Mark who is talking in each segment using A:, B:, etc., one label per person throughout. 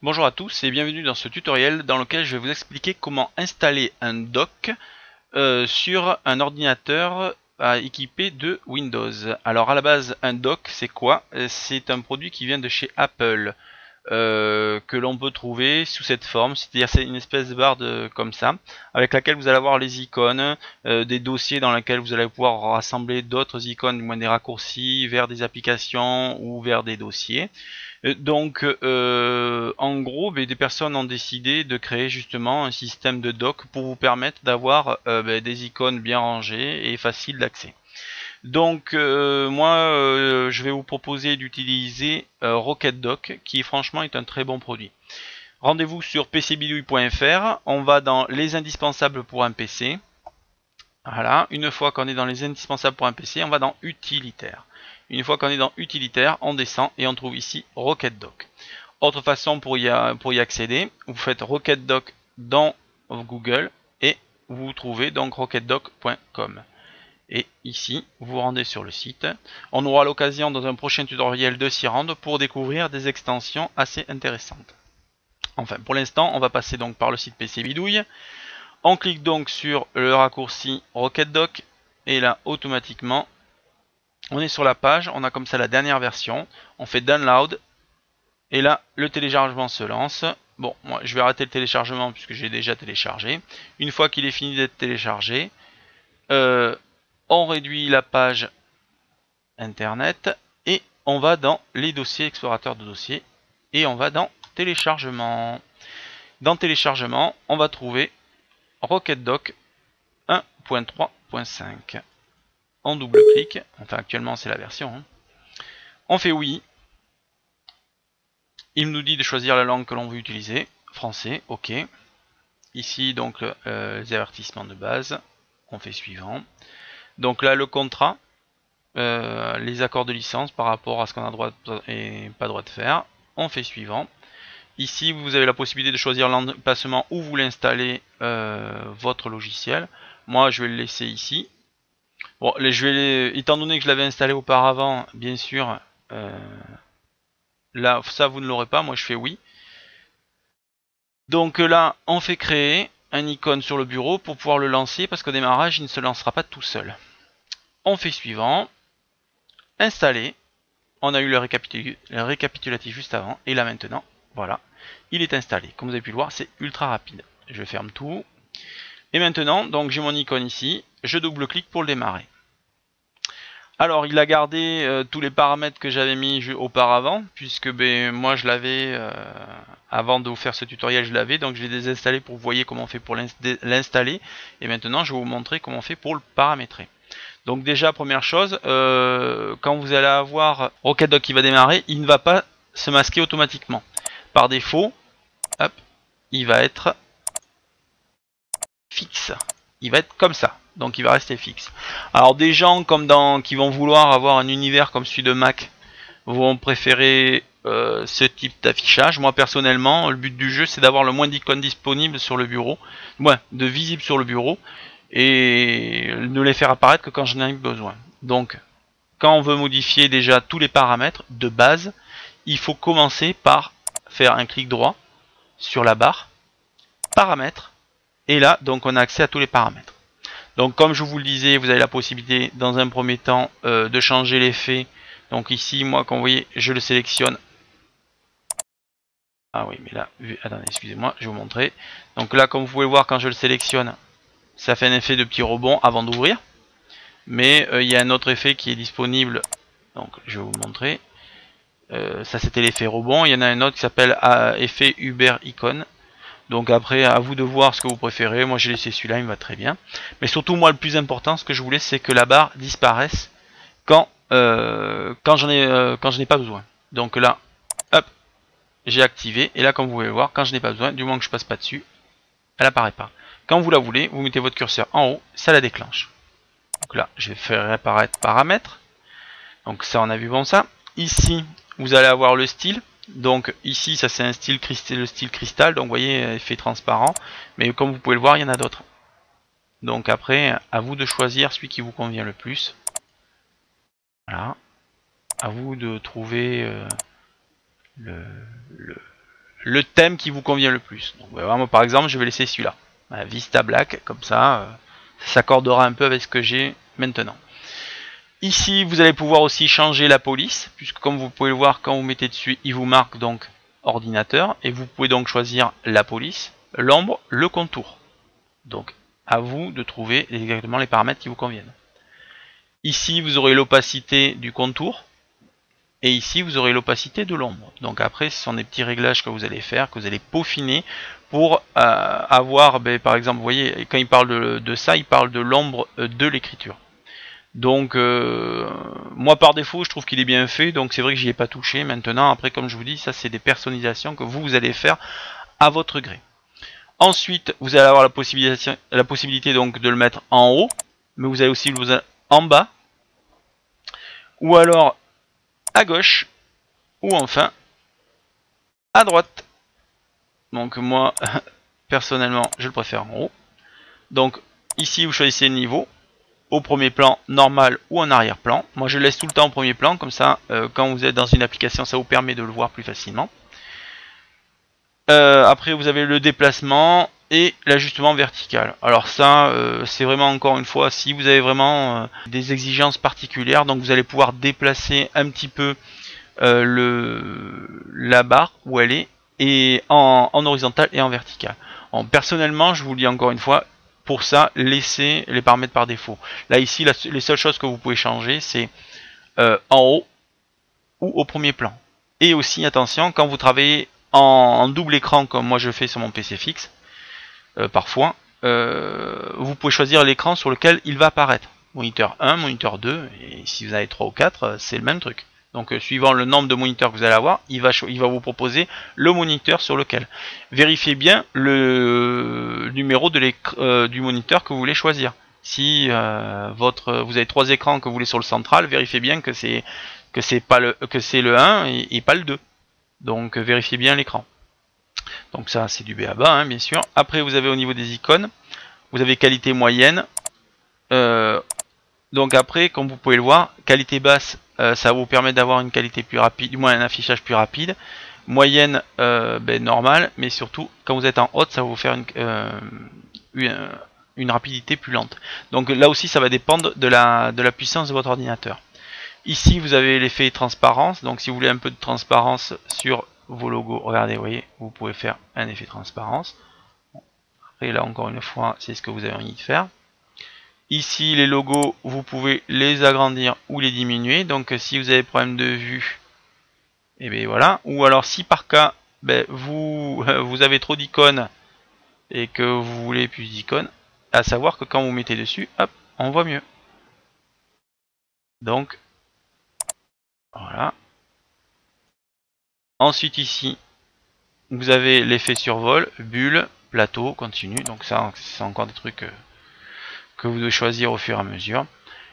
A: Bonjour à tous et bienvenue dans ce tutoriel dans lequel je vais vous expliquer comment installer un dock sur un ordinateur équipé de Windows. Alors à la base, un dock c'est quoi? C'est un produit qui vient de chez Apple. Que l'on peut trouver sous cette forme, c'est-à-dire c'est une espèce de barre comme ça, avec laquelle vous allez avoir les icônes, des dossiers dans lesquels vous allez pouvoir rassembler d'autres icônes, du moins des raccourcis vers des applications ou vers des dossiers. En gros, des personnes ont décidé de créer justement un système de dock pour vous permettre d'avoir des icônes bien rangées et faciles d'accès. Moi, je vais vous proposer d'utiliser RocketDock, qui franchement est un très bon produit. Rendez-vous sur pcbidouille.fr, on va dans les indispensables pour un PC. Voilà, une fois qu'on est dans les indispensables pour un PC, on va dans utilitaire. Une fois qu'on est dans utilitaire, on descend et on trouve ici RocketDock. Autre façon pour y accéder, vous faites RocketDock dans Google et vous trouvez donc rocketdock.com. Et ici, vous vous rendez sur le site. On aura l'occasion dans un prochain tutoriel de s'y rendre pour découvrir des extensions assez intéressantes. Enfin, pour l'instant, on va passer donc par le site PC Bidouille. On clique donc sur le raccourci RocketDock et là, automatiquement, on est sur la page. On a comme ça la dernière version. On fait Download et là, le téléchargement se lance. Bon, moi, je vais arrêter le téléchargement puisque j'ai déjà téléchargé. Une fois qu'il est fini d'être téléchargé, on réduit la page internet et on va dans les dossiers, explorateur de dossiers, et on va dans téléchargement. Dans téléchargement, on va trouver RocketDock 1.3.5. On double-clique, enfin actuellement c'est la version. On fait oui. Il nous dit de choisir la langue que l'on veut utiliser. Français, ok. Ici donc les avertissements de base. On fait suivant. Donc là le contrat. Les accords de licence par rapport à ce qu'on a droit et pas droit de faire. On fait suivant. Ici, vous avez la possibilité de choisir l'emplacement où vous l'installez votre logiciel. Moi, je vais le laisser ici. Bon, étant donné que je l'avais installé auparavant, bien sûr, là, ça vous ne l'aurez pas. Moi, je fais oui. Donc là, on fait créer un icône sur le bureau pour pouvoir le lancer parce qu'au démarrage, il ne se lancera pas tout seul. On fait suivant. Installer. On a eu le récapitulatif juste avant, et là maintenant, voilà, il est installé. Comme vous avez pu le voir, c'est ultra rapide. Je ferme tout. Et maintenant, donc j'ai mon icône ici, je double-clique pour le démarrer. Alors, il a gardé tous les paramètres que j'avais mis auparavant, puisque moi je l'avais, avant de vous faire ce tutoriel, je l'avais, donc je l'ai désinstallé pour que vous voyez comment on fait pour l'installer. Et maintenant, je vais vous montrer comment on fait pour le paramétrer. Donc déjà, première chose, quand vous allez avoir RocketDock qui va démarrer, il ne va pas se masquer automatiquement. Par défaut, hop, il va être fixe. Il va être comme ça. Donc il va rester fixe. Alors des gens qui vont vouloir avoir un univers comme celui de Mac vont préférer ce type d'affichage. Moi personnellement, le but du jeu c'est d'avoir le moins d'icônes disponibles sur le bureau, moins de visibles sur le bureau, et ne les faire apparaître que quand j'en ai besoin. Donc, quand on veut modifier déjà tous les paramètres de base, il faut commencer par faire un clic droit sur la barre, paramètres, et là, donc on a accès à tous les paramètres. Donc, comme je vous le disais, vous avez la possibilité, dans un premier temps, de changer l'effet. Donc ici, moi, quand vous voyez, je le sélectionne. Ah oui, mais là, attendez, excusez-moi, je vais vous montrer. Donc là, comme vous pouvez le voir, quand je le sélectionne, ça fait un effet de petit rebond avant d'ouvrir. Mais il y a un autre effet qui est disponible. Donc je vais vous montrer. Ça c'était l'effet rebond. Il y en a un autre qui s'appelle effet Uber Icon. Donc après, à vous de voir ce que vous préférez. Moi j'ai laissé celui-là, il me va très bien. Mais surtout moi le plus important, ce que je voulais, c'est que la barre disparaisse quand j'en ai pas besoin. Donc là, hop, j'ai activé. Et là, comme vous pouvez le voir, quand je n'ai pas besoin, du moment que je passe pas dessus, elle apparaît pas. Quand vous la voulez, vous mettez votre curseur en haut, ça la déclenche. Donc là, je vais faire apparaître paramètres. Donc ça, on a vu bon ça. Ici, vous allez avoir le style. Donc ici, ça c'est un style cristal, le style cristal. Donc vous voyez, effet transparent. Mais comme vous pouvez le voir, il y en a d'autres. Donc après, à vous de choisir celui qui vous convient le plus. Voilà. À vous de trouver le le thème qui vous convient le plus. Donc vraiment, par exemple, je vais laisser celui-là. Voilà, Vista Black, comme ça s'accordera un peu avec ce que j'ai maintenant. Ici, vous allez pouvoir aussi changer la police, puisque comme vous pouvez le voir, quand vous mettez dessus, il vous marque donc ordinateur, et vous pouvez donc choisir la police, l'ombre, le contour. Donc, à vous de trouver exactement les paramètres qui vous conviennent. Ici, vous aurez l'opacité du contour, et ici, vous aurez l'opacité de l'ombre. Donc après, ce sont des petits réglages que vous allez faire, que vous allez peaufiner pour avoir, par exemple, vous voyez, quand il parle de ça, il parle de l'ombre de l'écriture. Donc moi par défaut je trouve qu'il est bien fait, donc c'est vrai que j'y ai pas touché. Maintenant après, comme je vous dis, ça c'est des personnalisations que vous allez faire à votre gré. Ensuite vous allez avoir la possibilité donc de le mettre en haut, mais vous allez aussi le mettre en bas, ou alors à gauche, ou enfin à droite. Donc moi personnellement je le préfère en haut. Donc ici vous choisissez le niveau, au premier plan, normal ou en arrière-plan. Moi je laisse tout le temps au premier plan, comme ça quand vous êtes dans une application ça vous permet de le voir plus facilement. Après vous avez le déplacement et l'ajustement vertical. Alors ça c'est vraiment encore une fois si vous avez vraiment des exigences particulières, donc vous allez pouvoir déplacer un petit peu la barre où elle est, et en horizontal et en vertical. Personnellement je vous le dis encore une fois, pour ça, laissez les paramètres par défaut. Là, ici, les seules choses que vous pouvez changer, c'est en haut ou au premier plan. Et aussi, attention, quand vous travaillez en double écran, comme moi je fais sur mon PC fixe, parfois, vous pouvez choisir l'écran sur lequel il va apparaître. Moniteur 1, moniteur 2, et si vous avez 3 ou 4, c'est le même truc. Donc suivant le nombre de moniteurs que vous allez avoir, il va vous proposer le moniteur sur lequel. Vérifiez bien le numéro de du moniteur que vous voulez choisir. Si vous avez 3 écrans que vous voulez sur le central, vérifiez bien que c'est le 1 et pas le 2. Donc vérifiez bien l'écran. Donc ça c'est du BABA hein, bien sûr. Après vous avez au niveau des icônes, vous avez qualité moyenne. Donc après, comme vous pouvez le voir, qualité basse, ça vous permet d'avoir une qualité plus rapide, du moins un affichage plus rapide. Moyenne, normale, mais surtout quand vous êtes en haute, ça va vous faire une rapidité plus lente. Donc là aussi, ça va dépendre de la puissance de votre ordinateur. Ici, vous avez l'effet transparence. Donc si vous voulez un peu de transparence sur vos logos, regardez, vous voyez, vous pouvez faire un effet transparence. Après là, encore une fois, c'est ce que vous avez envie de faire. Ici, les logos, vous pouvez les agrandir ou les diminuer. Donc, si vous avez problème de vue, et bien voilà. Ou alors, si par cas, vous avez trop d'icônes et que vous voulez plus d'icônes, à savoir que quand vous mettez dessus, hop, on voit mieux. Donc, voilà. Ensuite, ici, vous avez l'effet survol, bulle, plateau, continu. Donc, ça, c'est encore des trucs que vous devez choisir au fur et à mesure.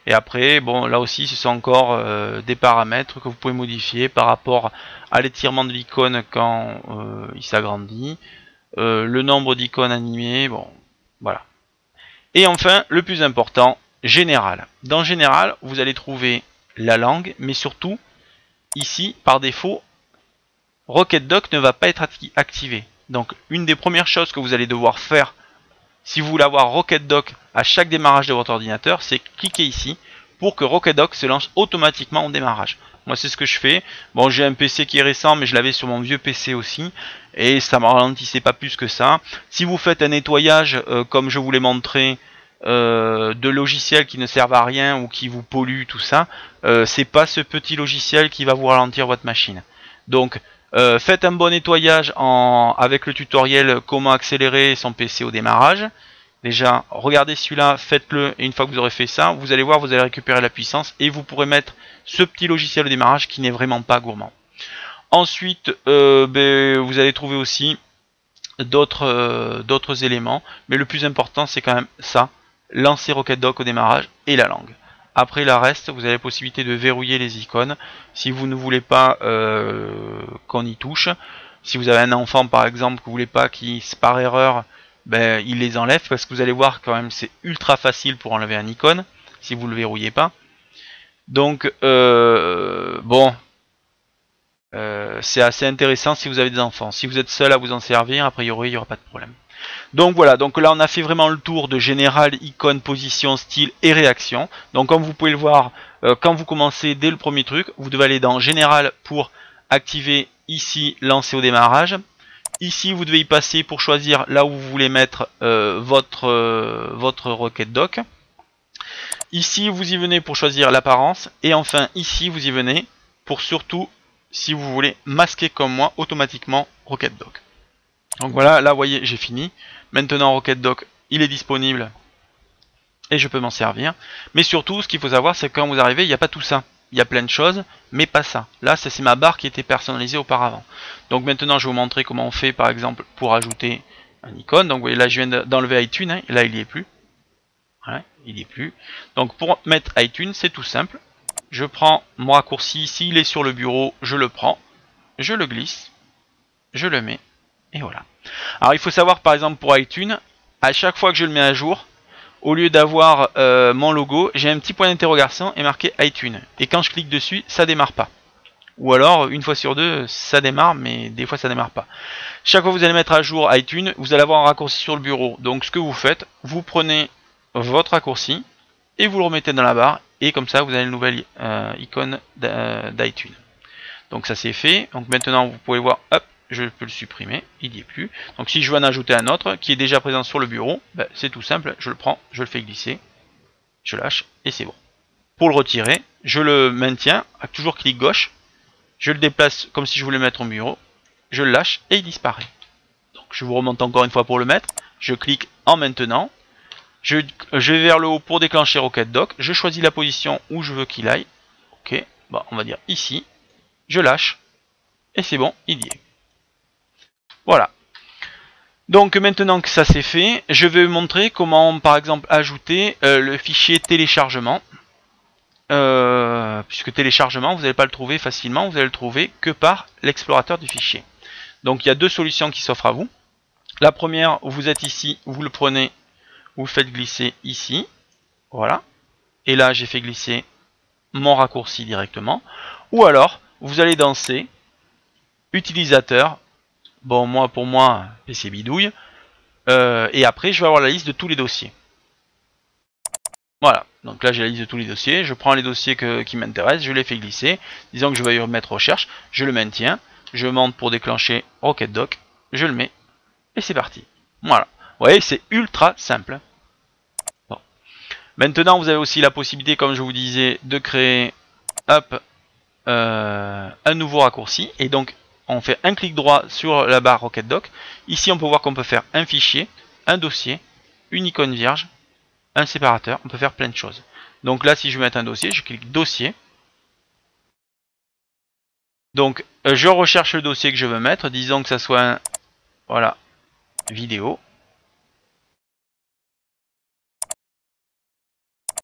A: Et après, bon, là aussi, ce sont encore des paramètres que vous pouvez modifier par rapport à l'étirement de l'icône quand il s'agrandit, le nombre d'icônes animées, bon, voilà. Et enfin, le plus important, général. Dans général, vous allez trouver la langue, mais surtout, ici, par défaut, RocketDock ne va pas être activé. Donc, une des premières choses que vous allez devoir faire si vous voulez avoir RocketDock à chaque démarrage de votre ordinateur, c'est cliquer ici pour que RocketDock se lance automatiquement au démarrage. Moi c'est ce que je fais. Bon, j'ai un PC qui est récent, mais je l'avais sur mon vieux PC aussi, et ça ne ralentissait pas plus que ça. Si vous faites un nettoyage, comme je vous l'ai montré, de logiciels qui ne servent à rien ou qui vous polluent, tout ça, c'est pas ce petit logiciel qui va vous ralentir votre machine. Donc faites un bon nettoyage avec le tutoriel comment accélérer son PC au démarrage. Déjà, regardez celui-là, faites-le, et une fois que vous aurez fait ça, vous allez voir, vous allez récupérer la puissance, et vous pourrez mettre ce petit logiciel au démarrage qui n'est vraiment pas gourmand. Ensuite, vous allez trouver aussi d'autres éléments, mais le plus important c'est quand même ça, lancer RocketDock au démarrage et la langue. Après la reste, vous avez la possibilité de verrouiller les icônes si vous ne voulez pas qu'on y touche. Si vous avez un enfant par exemple que vous voulez pas qu'il par erreur il les enlève, parce que vous allez voir quand même c'est ultra facile pour enlever un icône si vous le verrouillez pas. Donc bon, C'est assez intéressant si vous avez des enfants. Si vous êtes seul à vous en servir, a priori il n'y aura pas de problème. Donc voilà, donc là on a fait vraiment le tour de général, icône, position, style et réaction. Donc comme vous pouvez le voir, quand vous commencez dès le premier truc, vous devez aller dans général pour activer ici lancer au démarrage. Ici vous devez y passer pour choisir là où vous voulez mettre votre Rocket Dock. Ici vous y venez pour choisir l'apparence. Et enfin ici vous y venez pour surtout, si vous voulez, masquer comme moi automatiquement Rocket Dock. Donc voilà, là vous voyez, j'ai fini. Maintenant Rocket Dock, il est disponible et je peux m'en servir. Mais surtout, ce qu'il faut savoir, c'est que quand vous arrivez, il n'y a pas tout ça. Il y a plein de choses, mais pas ça. Là, c'est ma barre qui était personnalisée auparavant. Donc maintenant, je vais vous montrer comment on fait, par exemple, pour ajouter un icône. Donc vous voyez, là, je viens d'enlever iTunes, hein, et là, il n'y est plus. Ouais, il n'y est plus. Donc pour mettre iTunes, c'est tout simple. Je prends mon raccourci, s'il est sur le bureau, je le prends, je le glisse, je le mets, et voilà. Alors il faut savoir par exemple pour iTunes, à chaque fois que je le mets à jour, au lieu d'avoir mon logo, j'ai un petit point d'interrogation et marqué iTunes. Et quand je clique dessus, ça démarre pas. Ou alors, une fois sur deux, ça démarre, mais des fois ça démarre pas. Chaque fois que vous allez mettre à jour iTunes, vous allez avoir un raccourci sur le bureau. Donc ce que vous faites, vous prenez votre raccourci et vous le remettez dans la barre. Et comme ça, vous avez une nouvelle icône d'iTunes. Donc ça c'est fait. Donc maintenant, vous pouvez voir, hop, je peux le supprimer, il n'y est plus. Donc si je veux en ajouter un autre qui est déjà présent sur le bureau, ben, c'est tout simple, je le prends, je le fais glisser, je lâche et c'est bon. Pour le retirer, je le maintiens, avec toujours clic gauche, je le déplace comme si je voulais le mettre au bureau, je le lâche et il disparaît. Donc je vous remonte encore une fois pour le mettre, je clique en maintenant, je vais vers le haut pour déclencher Rocket Dock, je choisis la position où je veux qu'il aille, ok, bon, on va dire ici, je lâche et c'est bon, il y est. Voilà. Donc maintenant que ça c'est fait, je vais vous montrer comment par exemple ajouter le fichier téléchargement. Puisque téléchargement, vous n'allez pas le trouver facilement, vous allez le trouver que par l'explorateur du fichier. Donc il y a deux solutions qui s'offrent à vous. La première, vous êtes ici, vous le prenez, vous le faites glisser ici. Voilà. Et là j'ai fait glisser mon raccourci directement. Ou alors, vous allez dans C, utilisateur. Bon, moi pour moi, PC bidouille. Et après, je vais avoir la liste de tous les dossiers. Voilà, donc là j'ai la liste de tous les dossiers. Je prends les dossiers qui m'intéressent, je les fais glisser. Disons que je vais y remettre recherche, je le maintiens. Je monte pour déclencher Rocket Dock, je le mets, et c'est parti. Voilà, vous voyez, c'est ultra simple. Bon. Maintenant, vous avez aussi la possibilité, comme je vous disais, de créer hop, un nouveau raccourci. Et donc, on fait un clic droit sur la barre Rocket Dock. Ici, on peut voir qu'on peut faire un fichier, un dossier, une icône vierge, un séparateur. On peut faire plein de choses. Donc là, si je veux mettre un dossier, je clique dossier. Donc, je recherche le dossier que je veux mettre. Disons que ça soit un, voilà, vidéo.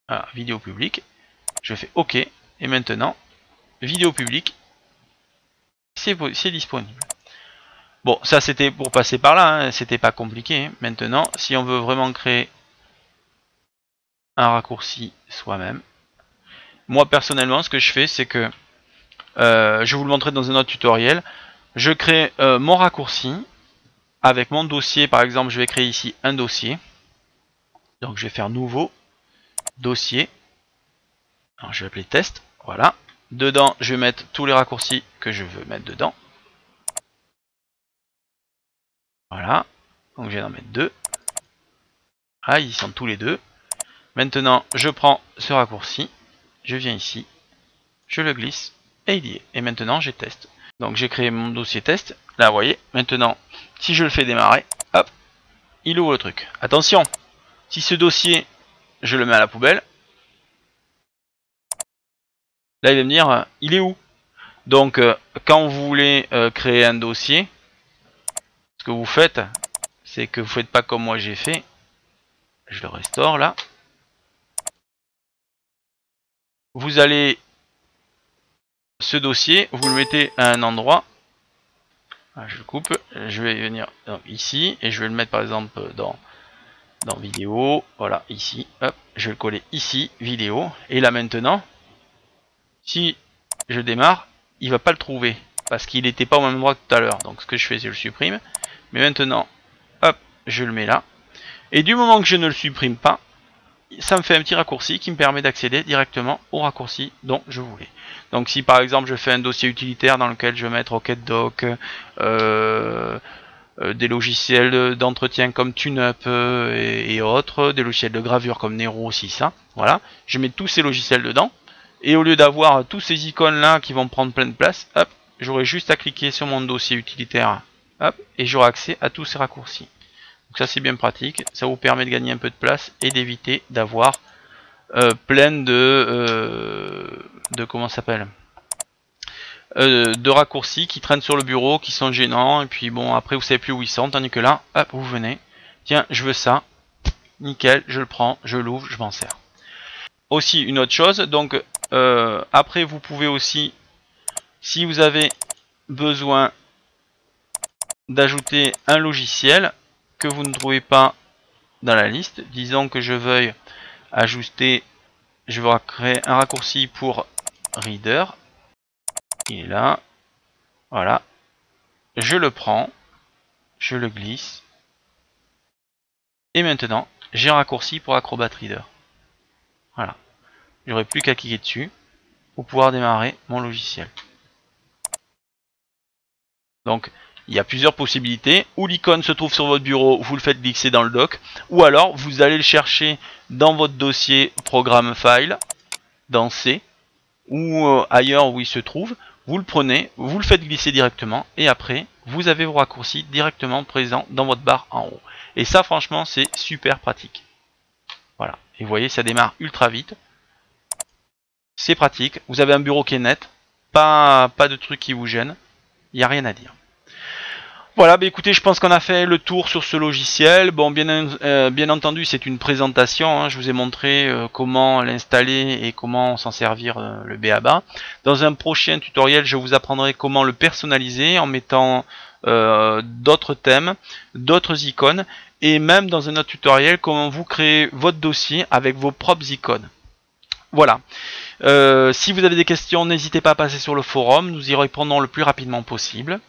A: Voilà, vidéo publique. Je fais OK. Et maintenant, vidéo publique, c'est disponible. Bon, ça c'était pour passer par là, hein, c'était pas compliqué. Maintenant, si on veut vraiment créer un raccourci soi-même, moi personnellement, ce que je fais, c'est que je vais vous le montrer dans un autre tutoriel. Je crée mon raccourci avec mon dossier. Par exemple, je vais créer ici un dossier. Donc, je vais faire nouveau dossier. Alors, je vais appeler test. Voilà. Dedans, je vais mettre tous les raccourcis que je veux mettre dedans. Voilà. Donc, je vais en mettre deux. Ah, ils sont tous les deux. Maintenant, je prends ce raccourci. Je viens ici. Je le glisse. Et il y est. Et maintenant, j'ai test. Donc, j'ai créé mon dossier test. Là, vous voyez. Maintenant, si je le fais démarrer, hop, il ouvre le truc. Attention, si ce dossier, je le mets à la poubelle, là, il va me dire, il est où? Donc, quand vous voulez créer un dossier, ce que vous faites, c'est que vous ne faites pas comme moi j'ai fait. Je le restaure là. Vous allez, ce dossier, vous le mettez à un endroit. Ah, je le coupe. Je vais venir ici et je vais le mettre par exemple dans vidéo. Voilà, ici. Hop, je vais le coller ici, vidéo. Et là maintenant, si je démarre, il va pas le trouver. parce qu'il n'était pas au même endroit que tout à l'heure. Donc ce que je fais, je le supprime. Mais maintenant, hop, je le mets là. Et du moment que je ne le supprime pas, ça me fait un petit raccourci qui me permet d'accéder directement au raccourci dont je voulais. Donc si par exemple je fais un dossier utilitaire dans lequel je vais mettre RocketDock, des logiciels d'entretien comme TuneUp et autres, des logiciels de gravure comme Nero aussi, ça, voilà, je mets tous ces logiciels dedans, et au lieu d'avoir tous ces icônes là qui vont prendre plein de place, hop, j'aurai juste à cliquer sur mon dossier utilitaire, hop, et j'aurai accès à tous ces raccourcis. Donc ça c'est bien pratique, ça vous permet de gagner un peu de place et d'éviter d'avoir plein de comment ça s'appelle, de raccourcis qui traînent sur le bureau, qui sont gênants, et puis bon, après vous savez plus où ils sont, tandis que là, hop, vous venez, tiens, je veux ça, nickel, je le prends, je l'ouvre, je m'en sers. Aussi, une autre chose, donc, après vous pouvez aussi, si vous avez besoin d'ajouter un logiciel que vous ne trouvez pas dans la liste, disons que je veuille ajouter, je vais créer un raccourci pour Reader, il est là, voilà, je le prends, je le glisse, et maintenant j'ai un raccourci pour Acrobat Reader. Voilà, j'aurai plus qu'à cliquer dessus pour pouvoir démarrer mon logiciel. Donc il y a plusieurs possibilités, ou l'icône se trouve sur votre bureau, vous le faites glisser dans le dock, ou alors vous allez le chercher dans votre dossier Programme File, dans C, ou ailleurs où il se trouve, vous le prenez, vous le faites glisser directement, et après, vous avez vos raccourcis directement présents dans votre barre en haut. Et ça, franchement, c'est super pratique. Voilà, et vous voyez, ça démarre ultra vite. C'est pratique, vous avez un bureau qui est net, pas de trucs qui vous gênent, il n'y a rien à dire. Voilà, bah écoutez, je pense qu'on a fait le tour sur ce logiciel. Bon, bien entendu, c'est une présentation, hein. Je vous ai montré comment l'installer et comment s'en servir le b.a.-ba. Dans un prochain tutoriel, je vous apprendrai comment le personnaliser en mettant d'autres thèmes, d'autres icônes, et même dans un autre tutoriel, comment vous créez votre dossier avec vos propres icônes. Voilà. Si vous avez des questions, n'hésitez pas à passer sur le forum, nous y répondons le plus rapidement possible.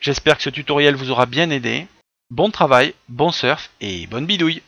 A: J'espère que ce tutoriel vous aura bien aidé. Bon travail, bon surf et bonne bidouille!